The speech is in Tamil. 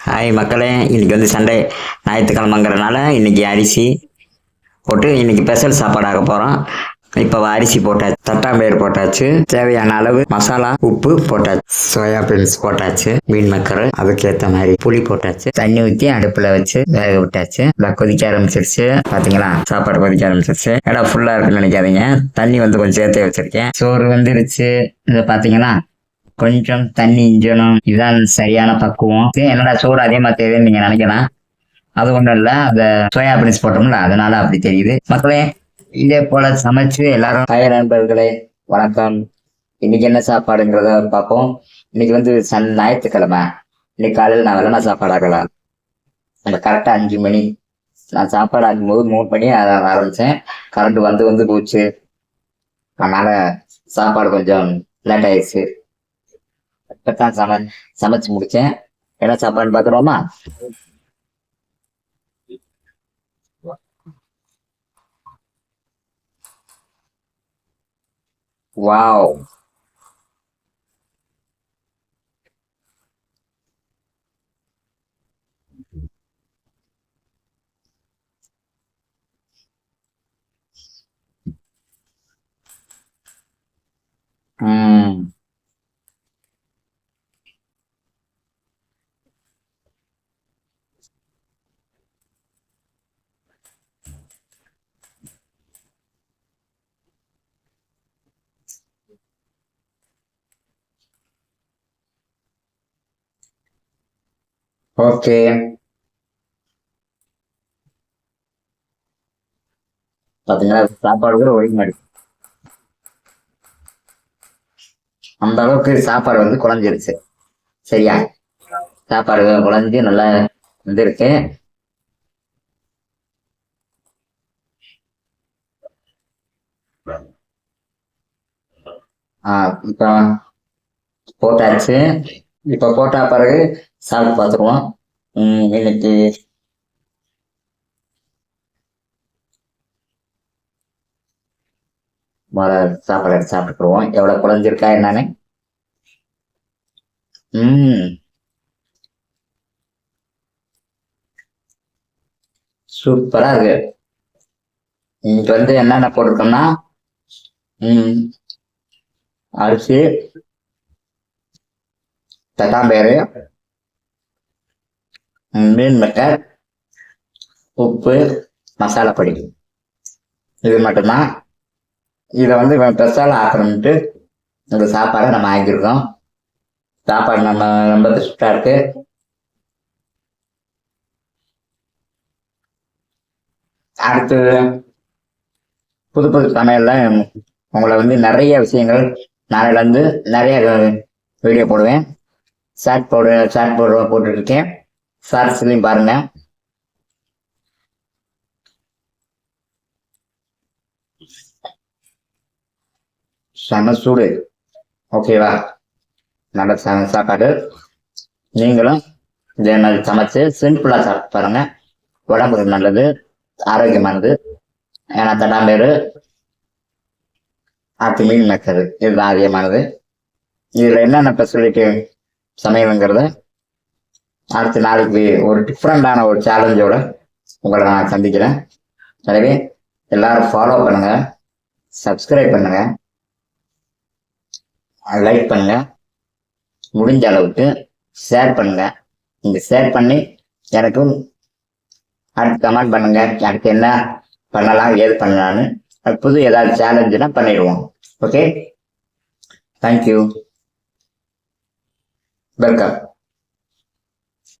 ஹாய் மக்களே, இன்னைக்கு வந்து சண்டே ஞாயிற்றுக்கிழமைங்கிறனால இன்னைக்கு அரிசி போட்டு இன்னைக்கு ஸ்பெஷல் சாப்பாடாக போகிறோம். இப்போ அரிசி போட்டாச்சு, தட்டாம்பயிறு போட்டாச்சு, தேவையான அளவு மசாலா உப்பு போட்டாச்சு, சோயா பீன்ஸ் போட்டாச்சு, மீன் மக்கர் அதுக்கேற்ற மாதிரி புளி போட்டாச்சு, தண்ணி ஊற்றி அடுப்பில் வச்சு வேக விட்டாச்சு. நல்லா கொதிக்க ஆரம்பிச்சிருச்சு. பார்த்தீங்களா, சாப்பாடு கொதிக்க ஆரம்பிச்சிருச்சு. இடம் ஃபுல்லாக இருக்குன்னு நினைக்காதீங்க, தண்ணி வந்து கொஞ்சம் சேர்த்தே வச்சிருக்கேன். சோறு வந்துருச்சு. இதை பார்த்தீங்கன்னா கொஞ்சம் தண்ணி இஞ்சணும், இதுதான் சரியான பக்குவம். என்னடா சோறு அதே மாதிரி தெரியுதுன்னு நீங்க நினைக்கலாம். அது ஒண்ணும் இல்ல, அந்த சோயா பீன்ஸ் போட்டோம்ல அதனால அப்படி தெரியுது. மக்களே, இதே போல சமைச்சு எல்லாரும் ஹாய் நண்பர்களே, வணக்கம். இன்னைக்கு என்ன சாப்பாடுங்கிறத பார்ப்போம். இன்னைக்கு வந்து ஞாயிற்றுக்கிழமை. இன்னைக்கு காலையில் நான் வெள்ளனா சாப்பாடு ஆகலாம். அந்த கரெக்டா 5 மணி நான் சாப்பாடு ஆகும்போது 3 மணி ஆரம்பிச்சேன். கரண்ட் வந்து போச்சு. அதனால சாப்பாடு கொஞ்சம் லேட் ஆயிடுச்சு. இப்பதான் சமைச்சு முடிச்சேன். என்ன சாப்பாடுன்னு பாக்குறோமா? வாவ். ஓகே, பாத்தீங்களா, சாப்பாடு கூட ஒழுங்கு மாடி. அந்த அளவுக்கு சாப்பாடு வந்து குழஞ்சிருச்சு. சரியா, சாப்பாடு குழஞ்சி நல்லா வந்துருக்கு. இப்ப போட்டாச்சு. இப்ப போட்டா பிறகு சாப்பிட்டு பார்த்துருவோம். இன்னைக்கு சாப்பாடு எடுத்து சாப்பிட்டுருவோம். எவ்வளவு குழஞ்சிருக்கா என்னன்னு. சூப்பரா இருக்கு. இன்னைக்கு வந்து என்னென்ன போட்டிருக்கோம்னா அரிசி, தட்டாம்பயிறு, மீன் மக்கர், உப்பு, மசாலா பொடி, இது மட்டும்தான். இதை வந்து ஸ்பெஷல் ஆக்கணும்ட்டு இந்த சாப்பாடை நம்ம ஆக்கியிருக்கோம். சாப்பாடு நம்ம ரொம்ப பெஸ்ட்டாக இருக்கு. அடுத்து புது புது சமையல்ல உங்களை வந்து நிறைய விஷயங்கள் நாளையில இருந்து நிறைய வீடியோ போடுவேன். ஷார்ட் போட்டுட்டு இருக்கேன். ஷார்ட்ஸ்லையும் பாருங்க. செம சூடு. ஓகேவா, நல்ல சாப்பாடு. நீங்களும் இதே மாதிரி சமைச்சு சிம்பிளா சாப்பிட்டு பாருங்க. உடம்புக்கு நல்லது, ஆரோக்கியமானது. ஏன்னா தட்டாம்பேரு, ஆட்டு மீன் மேக்கரு இதுதான் அதிகமானது. இதுல என்னென்ன ஃபெசிலிட்டி சமையலுங்கிறத அடுத்த நாளைக்கு ஒரு டிஃப்ரெண்டான ஒரு சேலஞ்சோட உங்களை நான் சந்திக்கிறேன். எனவே எல்லாரும் ஃபாலோ பண்ணுங்க, சப்ஸ்கிரைப் பண்ணுங்க, லைக் பண்ணுங்க, முடிஞ்ச அளவுக்கு ஷேர் பண்ணுங்க. நீங்க ஷேர் பண்ணி எனக்கும் அடுத்து கமெண்ட் பண்ணுங்க, அடுத்து என்ன பண்ணலாம், ஏது பண்ணலான்னு. புது ஏதாவது சேலஞ்சுனா பண்ணிடுவோம். Okay, thank you, welcome.